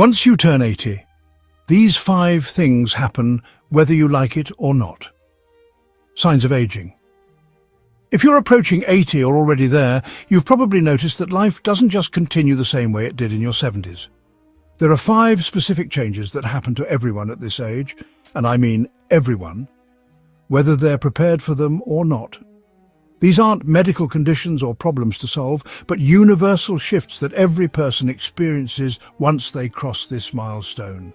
Once you turn 80, these 5 things happen whether you like it or not. Signs of aging. If you're approaching 80 or already there, you've probably noticed that life doesn't just continue the same way it did in your 70s. There are 5 specific changes that happen to everyone at this age, and I mean everyone, whether they're prepared for them or not. These aren't medical conditions or problems to solve, but universal shifts that every person experiences once they cross this milestone.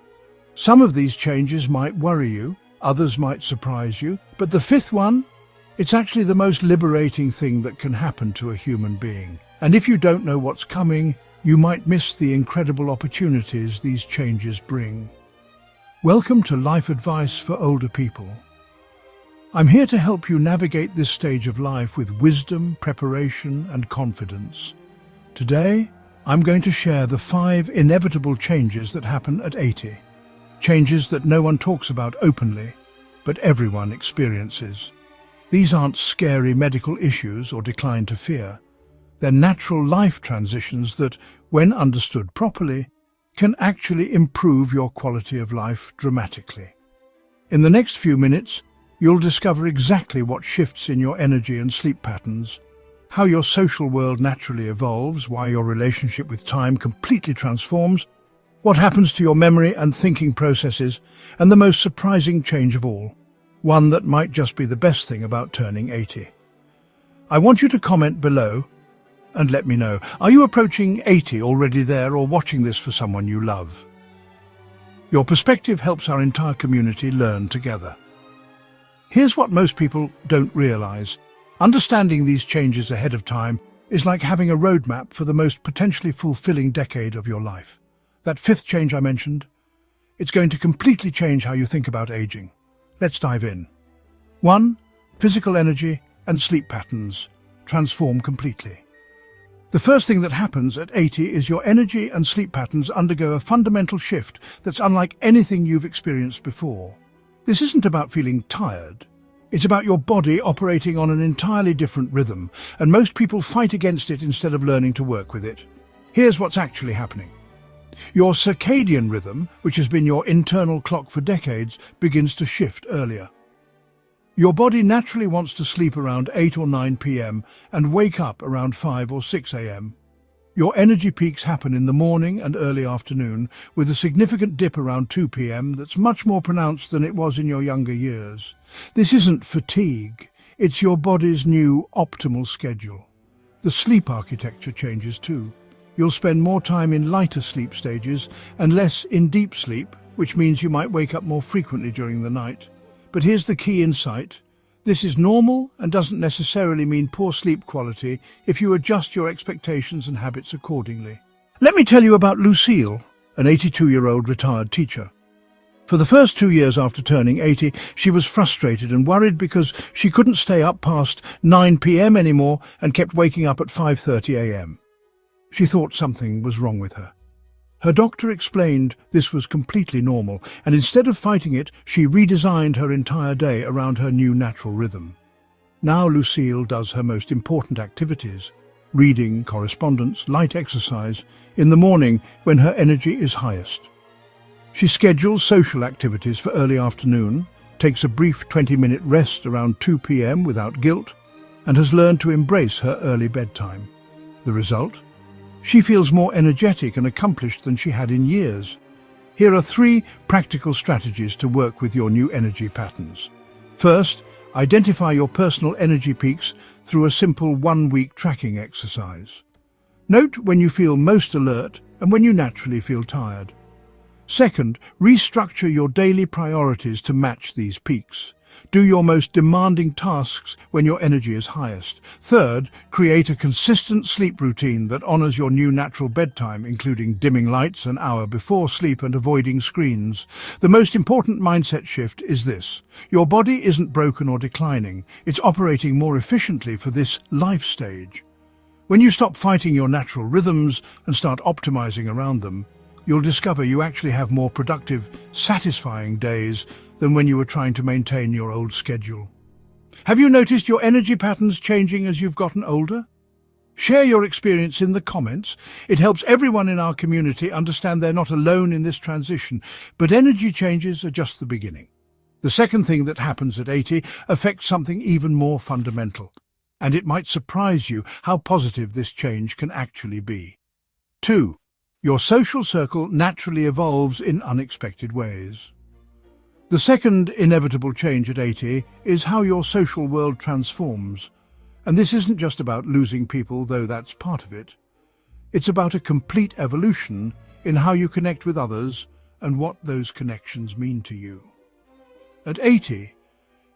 Some of these changes might worry you, others might surprise you, but the 5th one, it's actually the most liberating thing that can happen to a human being. And if you don't know what's coming, you might miss the incredible opportunities these changes bring. Welcome to Life Advice for Older People. I'm here to help you navigate this stage of life with wisdom, preparation, and confidence. Today, I'm going to share the 5 inevitable changes that happen at 80. Changes that no one talks about openly, but everyone experiences. These aren't scary medical issues or decline to fear. They're natural life transitions that, when understood properly, can actually improve your quality of life dramatically. In the next few minutes, you'll discover exactly what shifts in your energy and sleep patterns, how your social world naturally evolves, why your relationship with time completely transforms, what happens to your memory and thinking processes, and the most surprising change of all, one that might just be the best thing about turning 80. I want you to comment below and let me know. Are you approaching 80 already there or watching this for someone you love? Your perspective helps our entire community learn together. Here's what most people don't realize. Understanding these changes ahead of time is like having a roadmap for the most potentially fulfilling decade of your life. That 5th change I mentioned, it's going to completely change how you think about aging. Let's dive in. 1. Physical energy and sleep patterns transform completely. The first thing that happens at 80 is your energy and sleep patterns undergo a fundamental shift that's unlike anything you've experienced before. This isn't about feeling tired. It's about your body operating on an entirely different rhythm, and most people fight against it instead of learning to work with it. Here's what's actually happening. Your circadian rhythm, which has been your internal clock for decades, begins to shift earlier. Your body naturally wants to sleep around 8 or 9 p.m. and wake up around 5 or 6 a.m. Your energy peaks happen in the morning and early afternoon, with a significant dip around 2 p.m. that's much more pronounced than it was in your younger years. This isn't fatigue, it's your body's new optimal schedule. The sleep architecture changes too. You'll spend more time in lighter sleep stages and less in deep sleep, which means you might wake up more frequently during the night. But here's the key insight. This is normal and doesn't necessarily mean poor sleep quality if you adjust your expectations and habits accordingly. Let me tell you about Lucille, an 82-year-old retired teacher. For the first 2 years after turning 80, she was frustrated and worried because she couldn't stay up past 9 p.m. anymore and kept waking up at 5:30 a.m. She thought something was wrong with her. Her doctor explained this was completely normal, and instead of fighting it, she redesigned her entire day around her new natural rhythm. Now Lucille does her most important activities, reading, correspondence, light exercise, in the morning when her energy is highest. She schedules social activities for early afternoon, takes a brief 20-minute rest around 2 p.m. without guilt, and has learned to embrace her early bedtime. The result? She feels more energetic and accomplished than she had in years. Here are 3 practical strategies to work with your new energy patterns. First, identify your personal energy peaks through a simple 1-week tracking exercise. Note when you feel most alert and when you naturally feel tired. Second, restructure your daily priorities to match these peaks. Do your most demanding tasks when your energy is highest. Third, create a consistent sleep routine that honors your new natural bedtime, including dimming lights an hour before sleep and avoiding screens. The most important mindset shift is this. Your body isn't broken or declining. It's operating more efficiently for this life stage. When you stop fighting your natural rhythms and start optimizing around them, you'll discover you actually have more productive, satisfying days than when you were trying to maintain your old schedule. Have you noticed your energy patterns changing as you've gotten older? Share your experience in the comments. It helps everyone in our community understand they're not alone in this transition, but energy changes are just the beginning. The second thing that happens at 80 affects something even more fundamental, and it might surprise you how positive this change can actually be. 2. Your social circle naturally evolves in unexpected ways. The second inevitable change at 80 is how your social world transforms. And this isn't just about losing people, though that's part of it. It's about a complete evolution in how you connect with others and what those connections mean to you. At 80,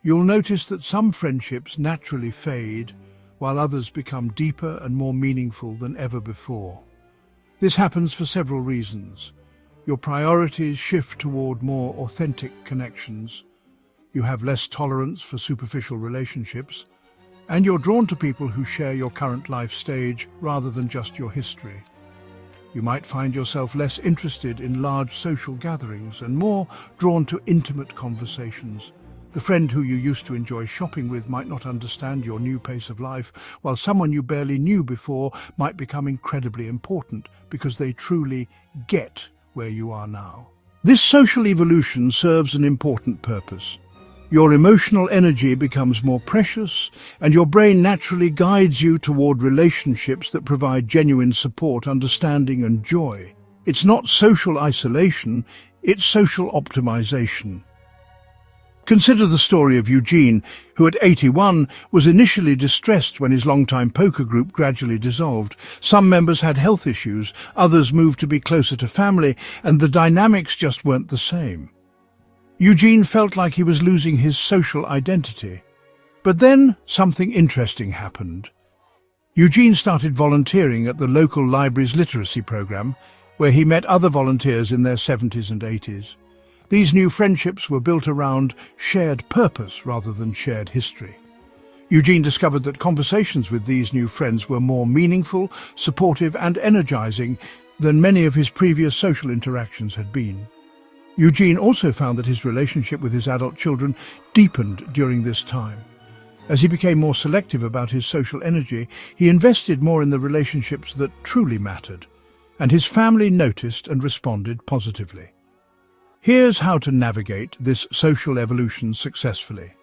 you'll notice that some friendships naturally fade, while others become deeper and more meaningful than ever before. This happens for several reasons. Your priorities shift toward more authentic connections. You have less tolerance for superficial relationships, and you're drawn to people who share your current life stage rather than just your history. You might find yourself less interested in large social gatherings and more drawn to intimate conversations. The friend who you used to enjoy shopping with might not understand your new pace of life, while someone you barely knew before might become incredibly important because they truly get where you are now. This social evolution serves an important purpose. Your emotional energy becomes more precious, and your brain naturally guides you toward relationships that provide genuine support, understanding, and joy. It's not social isolation, it's social optimization. Consider the story of Eugene, who at 81 was initially distressed when his longtime poker group gradually dissolved. Some members had health issues, others moved to be closer to family, and the dynamics just weren't the same. Eugene felt like he was losing his social identity. But then something interesting happened. Eugene started volunteering at the local library's literacy program, where he met other volunteers in their 70s and 80s. These new friendships were built around shared purpose rather than shared history. Eugene discovered that conversations with these new friends were more meaningful, supportive, and energizing than many of his previous social interactions had been. Eugene also found that his relationship with his adult children deepened during this time. As he became more selective about his social energy, he invested more in the relationships that truly mattered, and his family noticed and responded positively. Here's how to navigate this social evolution successfully.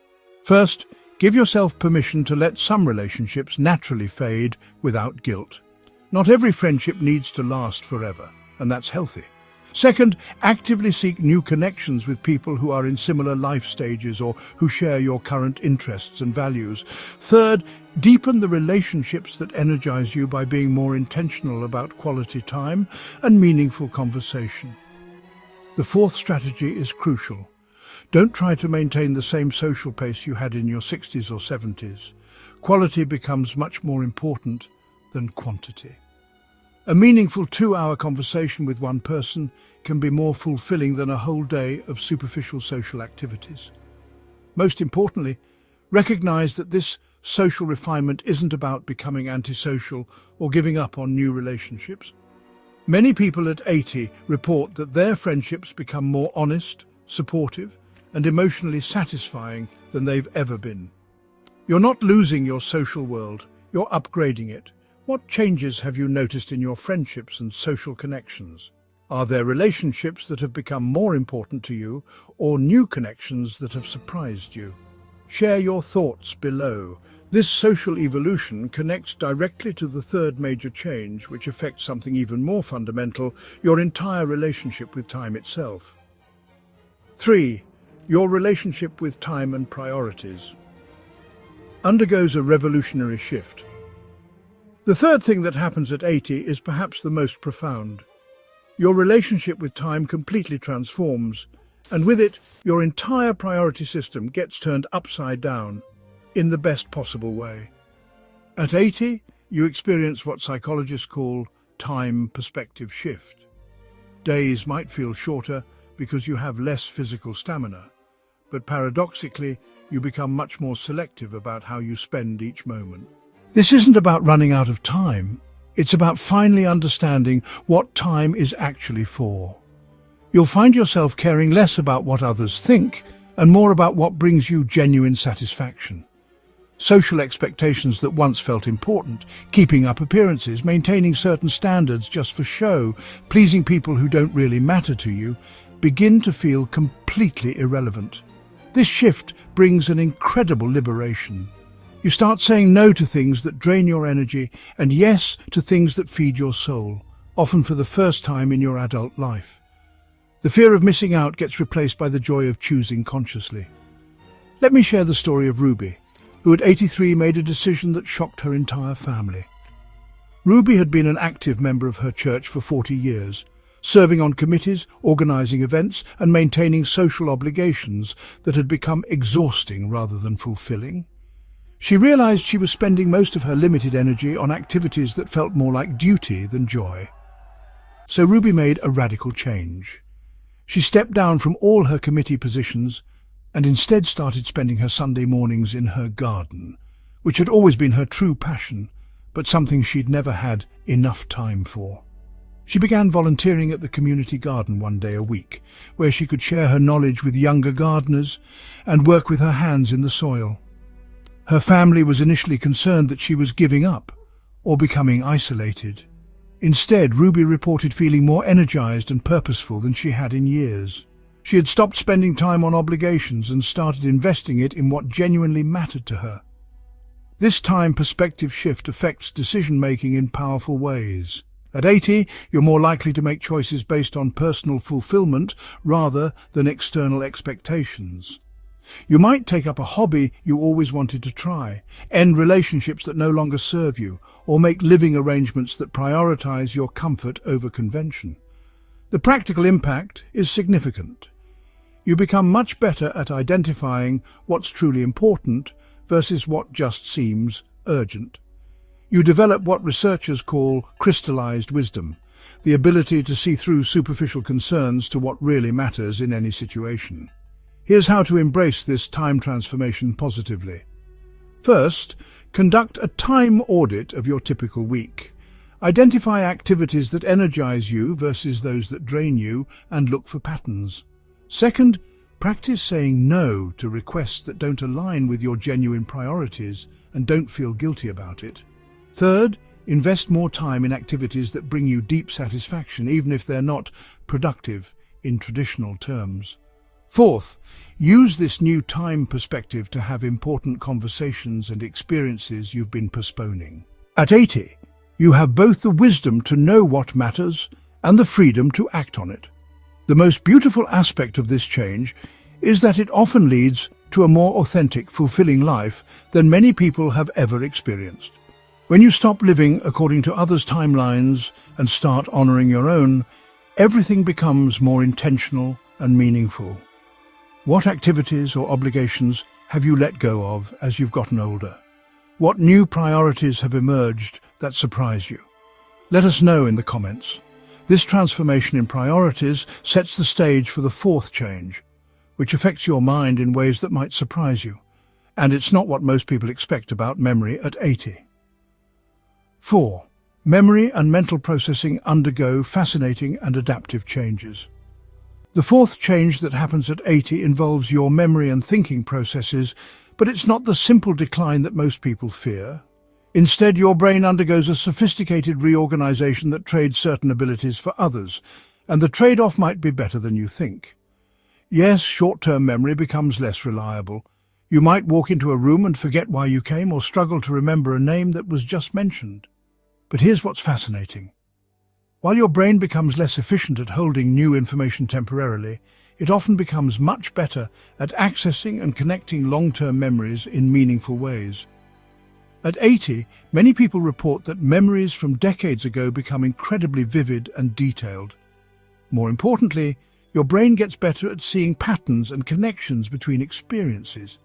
First, give yourself permission to let some relationships naturally fade without guilt. Not every friendship needs to last forever, and that's healthy. Second, actively seek new connections with people who are in similar life stages or who share your current interests and values. Third, deepen the relationships that energize you by being more intentional about quality time and meaningful conversation. The fourth strategy is crucial. Don't try to maintain the same social pace you had in your 60s or 70s. Quality becomes much more important than quantity. A meaningful 2-hour conversation with one person can be more fulfilling than a whole day of superficial social activities. Most importantly, recognize that this social refinement isn't about becoming antisocial or giving up on new relationships. Many people at 80 report that their friendships become more honest, supportive, and emotionally satisfying than they've ever been. You're not losing your social world, you're upgrading it. What changes have you noticed in your friendships and social connections? Are there relationships that have become more important to you, or new connections that have surprised you? Share your thoughts below. This social evolution connects directly to the third major change, which affects something even more fundamental, your entire relationship with time itself. 3. Your relationship with time and priorities undergoes a revolutionary shift. The third thing that happens at 80 is perhaps the most profound. Your relationship with time completely transforms, and with it, your entire priority system gets turned upside down in the best possible way. At 80, you experience what psychologists call time perspective shift. Days might feel shorter because you have less physical stamina, but paradoxically, you become much more selective about how you spend each moment. This isn't about running out of time. It's about finally understanding what time is actually for. You'll find yourself caring less about what others think and more about what brings you genuine satisfaction. Social expectations that once felt important, keeping up appearances, maintaining certain standards just for show, pleasing people who don't really matter to you, begin to feel completely irrelevant. This shift brings an incredible liberation. You start saying no to things that drain your energy and yes to things that feed your soul, often for the first time in your adult life. The fear of missing out gets replaced by the joy of choosing consciously. Let me share the story of Ruby, who at 83 made a decision that shocked her entire family. Ruby had been an active member of her church for 40 years, serving on committees, organizing events, and maintaining social obligations that had become exhausting rather than fulfilling. She realized she was spending most of her limited energy on activities that felt more like duty than joy. So Ruby made a radical change. She stepped down from all her committee positions and instead started spending her Sunday mornings in her garden, which had always been her true passion, but something she'd never had enough time for. She began volunteering at the community garden one day a week, where she could share her knowledge with younger gardeners and work with her hands in the soil. Her family was initially concerned that she was giving up or becoming isolated. Instead, Ruby reported feeling more energized and purposeful than she had in years. She had stopped spending time on obligations and started investing it in what genuinely mattered to her. This time perspective shift affects decision-making in powerful ways. At 80, you're more likely to make choices based on personal fulfillment rather than external expectations. You might take up a hobby you always wanted to try, end relationships that no longer serve you, or make living arrangements that prioritize your comfort over convention. The practical impact is significant. You become much better at identifying what's truly important versus what just seems urgent. You develop what researchers call crystallized wisdom, the ability to see through superficial concerns to what really matters in any situation. Here's how to embrace this time transformation positively. First, conduct a time audit of your typical week. Identify activities that energize you versus those that drain you and look for patterns. Second, practice saying no to requests that don't align with your genuine priorities and don't feel guilty about it. Third, invest more time in activities that bring you deep satisfaction, even if they're not productive in traditional terms. Fourth, use this new time perspective to have important conversations and experiences you've been postponing. At 80, you have both the wisdom to know what matters and the freedom to act on it. The most beautiful aspect of this change is that it often leads to a more authentic, fulfilling life than many people have ever experienced. When you stop living according to others' timelines and start honoring your own, everything becomes more intentional and meaningful. What activities or obligations have you let go of as you've gotten older? What new priorities have emerged that surprise you? Let us know in the comments. This transformation in priorities sets the stage for the fourth change, which affects your mind in ways that might surprise you. And it's not what most people expect about memory at 80. 4. Memory and mental processing undergo fascinating and adaptive changes. The fourth change that happens at 80 involves your memory and thinking processes, but it's not the simple decline that most people fear. Instead, your brain undergoes a sophisticated reorganization that trades certain abilities for others, and the trade-off might be better than you think. Yes, short-term memory becomes less reliable. You might walk into a room and forget why you came or struggle to remember a name that was just mentioned. But here's what's fascinating. While your brain becomes less efficient at holding new information temporarily, it often becomes much better at accessing and connecting long-term memories in meaningful ways. At 80, many people report that memories from decades ago become incredibly vivid and detailed. More importantly, your brain gets better at seeing patterns and connections between experiences.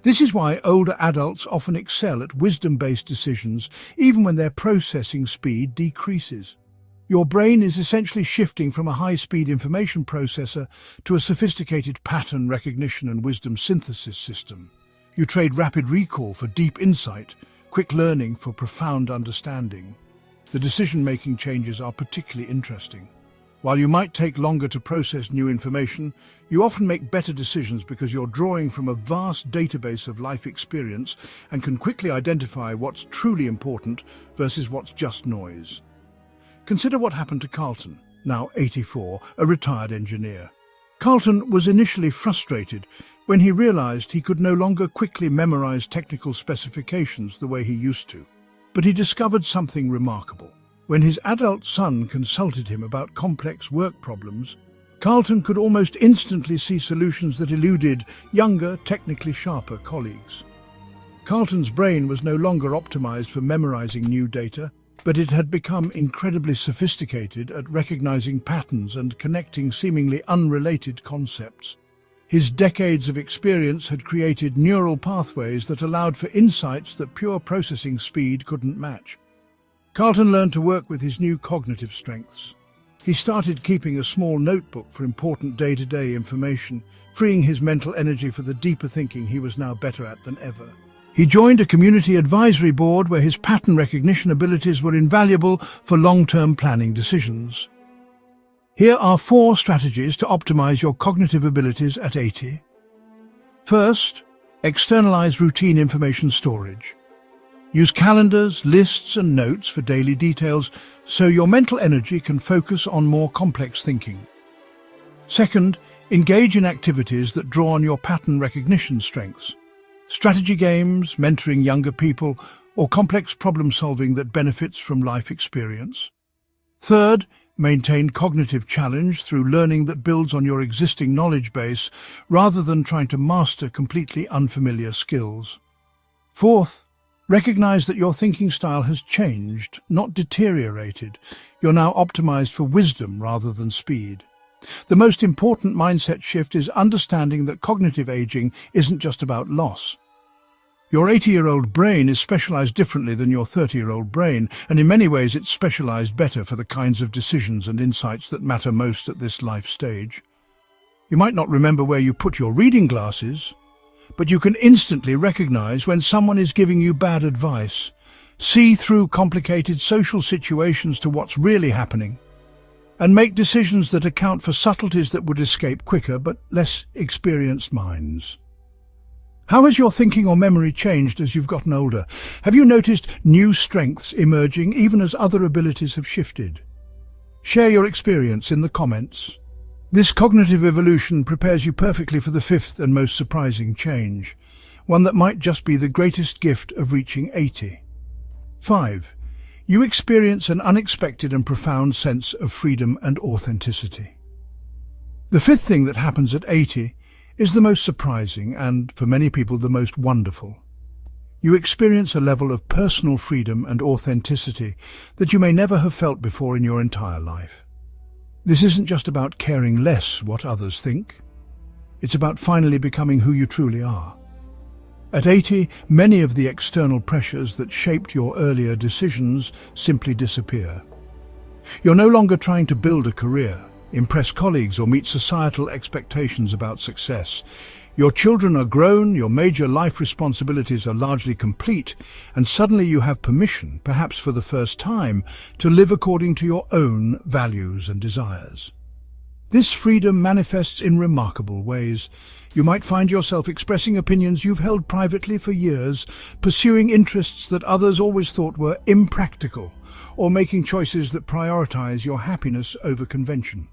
This is why older adults often excel at wisdom-based decisions, even when their processing speed decreases. Your brain is essentially shifting from a high-speed information processor to a sophisticated pattern recognition and wisdom synthesis system. You trade rapid recall for deep insight, quick learning for profound understanding. The decision-making changes are particularly interesting. While you might take longer to process new information, you often make better decisions because you're drawing from a vast database of life experience and can quickly identify what's truly important versus what's just noise. Consider what happened to Carlton, now 84, a retired engineer. Carlton was initially frustrated when he realized he could no longer quickly memorize technical specifications the way he used to. But he discovered something remarkable. When his adult son consulted him about complex work problems, Carlton could almost instantly see solutions that eluded younger, technically sharper colleagues. Carlton's brain was no longer optimized for memorizing new data, but it had become incredibly sophisticated at recognizing patterns and connecting seemingly unrelated concepts. His decades of experience had created neural pathways that allowed for insights that pure processing speed couldn't match. Carlton learned to work with his new cognitive strengths. He started keeping a small notebook for important day-to-day information, freeing his mental energy for the deeper thinking he was now better at than ever. He joined a community advisory board where his pattern recognition abilities were invaluable for long-term planning decisions. Here are 4 strategies to optimize your cognitive abilities at 80. First, externalize routine information storage. Use calendars, lists, and notes for daily details so your mental energy can focus on more complex thinking. Second, engage in activities that draw on your pattern recognition strengths. Strategy games, mentoring younger people, or complex problem-solving that benefits from life experience. Third, maintain cognitive challenge through learning that builds on your existing knowledge base rather than trying to master completely unfamiliar skills. Fourth, recognize that your thinking style has changed, not deteriorated. You're now optimized for wisdom rather than speed. The most important mindset shift is understanding that cognitive aging isn't just about loss. Your 80-year-old brain is specialized differently than your 30-year-old brain, and in many ways it's specialized better for the kinds of decisions and insights that matter most at this life stage. You might not remember where you put your reading glasses, but you can instantly recognize when someone is giving you bad advice, see through complicated social situations to what's really happening, and make decisions that account for subtleties that would escape quicker but less experienced minds. How has your thinking or memory changed as you've gotten older? Have you noticed new strengths emerging even as other abilities have shifted? Share your experience in the comments. This cognitive evolution prepares you perfectly for the 5th and most surprising change, one that might just be the greatest gift of reaching 80. 5. You experience an unexpected and profound sense of freedom and authenticity. The 5th thing that happens at 80 is the most surprising and, for many people, the most wonderful. You experience a level of personal freedom and authenticity that you may never have felt before in your entire life. This isn't just about caring less what others think. It's about finally becoming who you truly are. At 80, many of the external pressures that shaped your earlier decisions simply disappear. You're no longer trying to build a career, impress colleagues, or meet societal expectations about success. Your children are grown, your major life responsibilities are largely complete, and suddenly you have permission, perhaps for the first time, to live according to your own values and desires. This freedom manifests in remarkable ways. You might find yourself expressing opinions you've held privately for years, pursuing interests that others always thought were impractical, or making choices that prioritize your happiness over convention.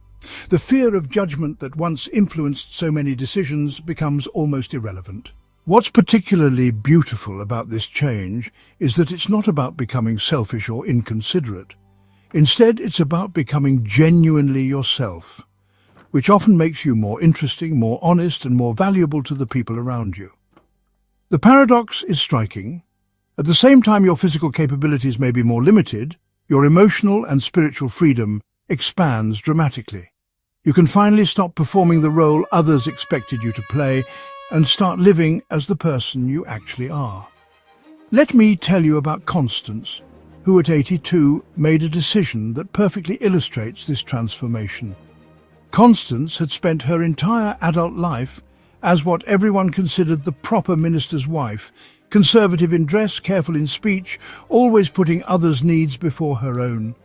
The fear of judgment that once influenced so many decisions becomes almost irrelevant. What's particularly beautiful about this change is that it's not about becoming selfish or inconsiderate. Instead, it's about becoming genuinely yourself, which often makes you more interesting, more honest, and more valuable to the people around you. The paradox is striking. At the same time your physical capabilities may be more limited, your emotional and spiritual freedom expands dramatically. You can finally stop performing the role others expected you to play and start living as the person you actually are. Let me tell you about Constance, who at 82 made a decision that perfectly illustrates this transformation. Constance had spent her entire adult life as what everyone considered the proper minister's wife, conservative in dress, careful in speech, always putting others' needs before her own.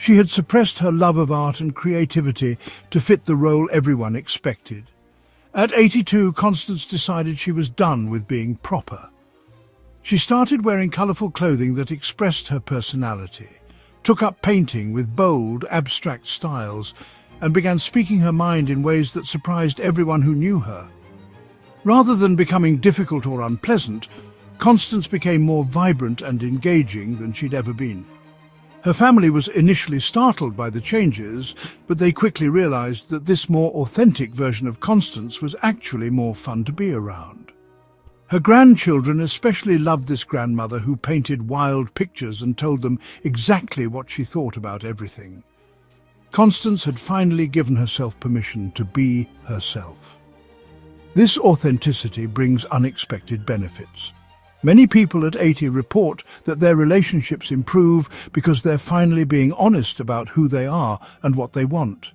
She had suppressed her love of art and creativity to fit the role everyone expected. At 82, Constance decided she was done with being proper. She started wearing colourful clothing that expressed her personality, took up painting with bold, abstract styles, and began speaking her mind in ways that surprised everyone who knew her. Rather than becoming difficult or unpleasant, Constance became more vibrant and engaging than she'd ever been. Her family was initially startled by the changes, but they quickly realized that this more authentic version of Constance was actually more fun to be around. Her grandchildren especially loved this grandmother who painted wild pictures and told them exactly what she thought about everything. Constance had finally given herself permission to be herself. This authenticity brings unexpected benefits. Many people at 80 report that their relationships improve because they're finally being honest about who they are and what they want.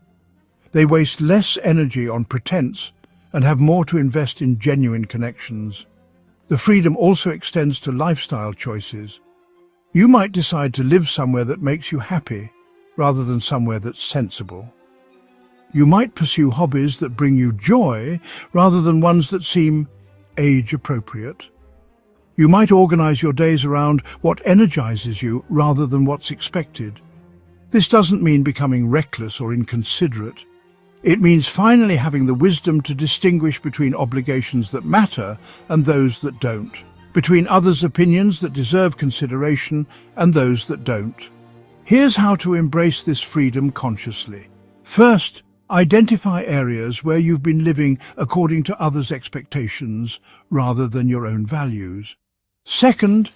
They waste less energy on pretense and have more to invest in genuine connections. The freedom also extends to lifestyle choices. You might decide to live somewhere that makes you happy rather than somewhere that's sensible. You might pursue hobbies that bring you joy rather than ones that seem age-appropriate. You might organize your days around what energizes you rather than what's expected. This doesn't mean becoming reckless or inconsiderate. It means finally having the wisdom to distinguish between obligations that matter and those that don't, between others' opinions that deserve consideration and those that don't. Here's how to embrace this freedom consciously. First, identify areas where you've been living according to others' expectations rather than your own values. Second,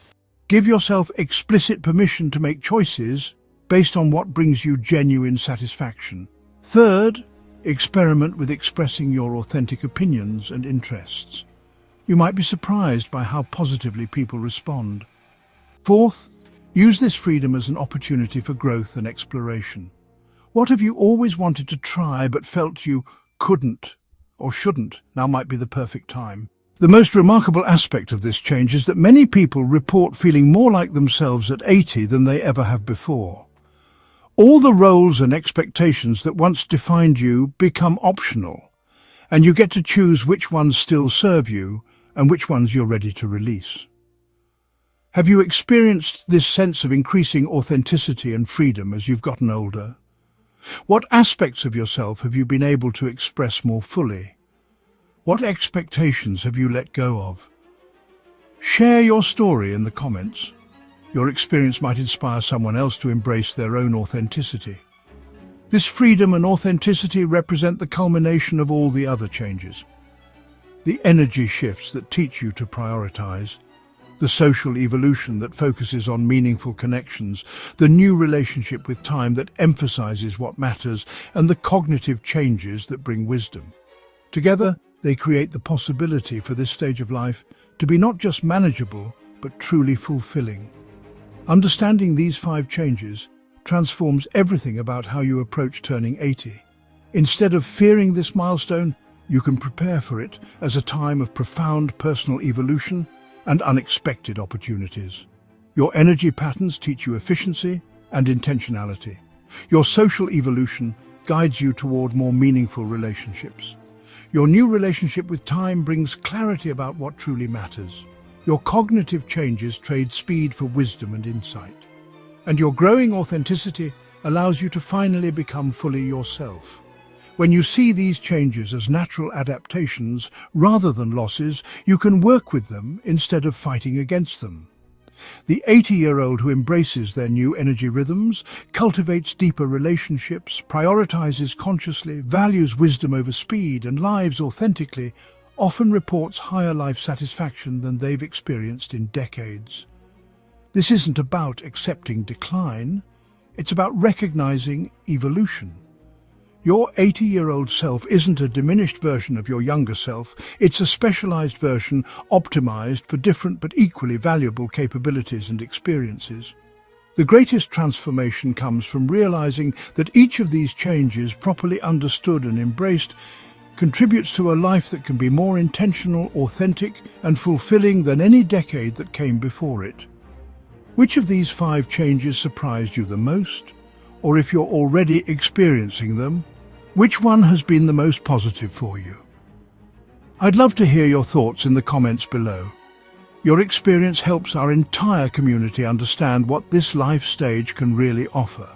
give yourself explicit permission to make choices based on what brings you genuine satisfaction. Third, experiment with expressing your authentic opinions and interests. You might be surprised by how positively people respond. Fourth, use this freedom as an opportunity for growth and exploration. What have you always wanted to try but felt you couldn't or shouldn't? Now might be the perfect time. The most remarkable aspect of this change is that many people report feeling more like themselves at 80 than they ever have before. All the roles and expectations that once defined you become optional, and you get to choose which ones still serve you and which ones you're ready to release. Have you experienced this sense of increasing authenticity and freedom as you've gotten older? What aspects of yourself have you been able to express more fully? What expectations have you let go of? Share your story in the comments. Your experience might inspire someone else to embrace their own authenticity. This freedom and authenticity represent the culmination of all the other changes. The energy shifts that teach you to prioritize, the social evolution that focuses on meaningful connections, the new relationship with time that emphasizes what matters, and the cognitive changes that bring wisdom. Together, they create the possibility for this stage of life to be not just manageable, but truly fulfilling. Understanding these 5 changes transforms everything about how you approach turning 80. Instead of fearing this milestone, you can prepare for it as a time of profound personal evolution and unexpected opportunities. Your energy patterns teach you efficiency and intentionality. Your social evolution guides you toward more meaningful relationships. Your new relationship with time brings clarity about what truly matters. Your cognitive changes trade speed for wisdom and insight. And your growing authenticity allows you to finally become fully yourself. When you see these changes as natural adaptations rather than losses, you can work with them instead of fighting against them. The 80-year-old who embraces their new energy rhythms, cultivates deeper relationships, prioritizes consciously, values wisdom over speed, and lives authentically, often reports higher life satisfaction than they've experienced in decades. This isn't about accepting decline, it's about recognizing evolution. Your 80-year-old self isn't a diminished version of your younger self, it's a specialized version optimized for different but equally valuable capabilities and experiences. The greatest transformation comes from realizing that each of these changes, properly understood and embraced, contributes to a life that can be more intentional, authentic, and fulfilling than any decade that came before it. Which of these 5 changes surprised you the most? or if you're already experiencing them, which one has been the most positive for you? I'd love to hear your thoughts in the comments below. Your experience helps our entire community understand what this life stage can really offer.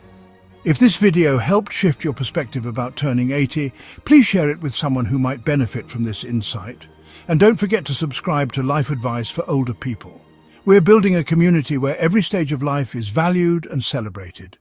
If this video helped shift your perspective about turning 80, please share it with someone who might benefit from this insight. And don't forget to subscribe to Life Advice for Older People. We're building a community where every stage of life is valued and celebrated.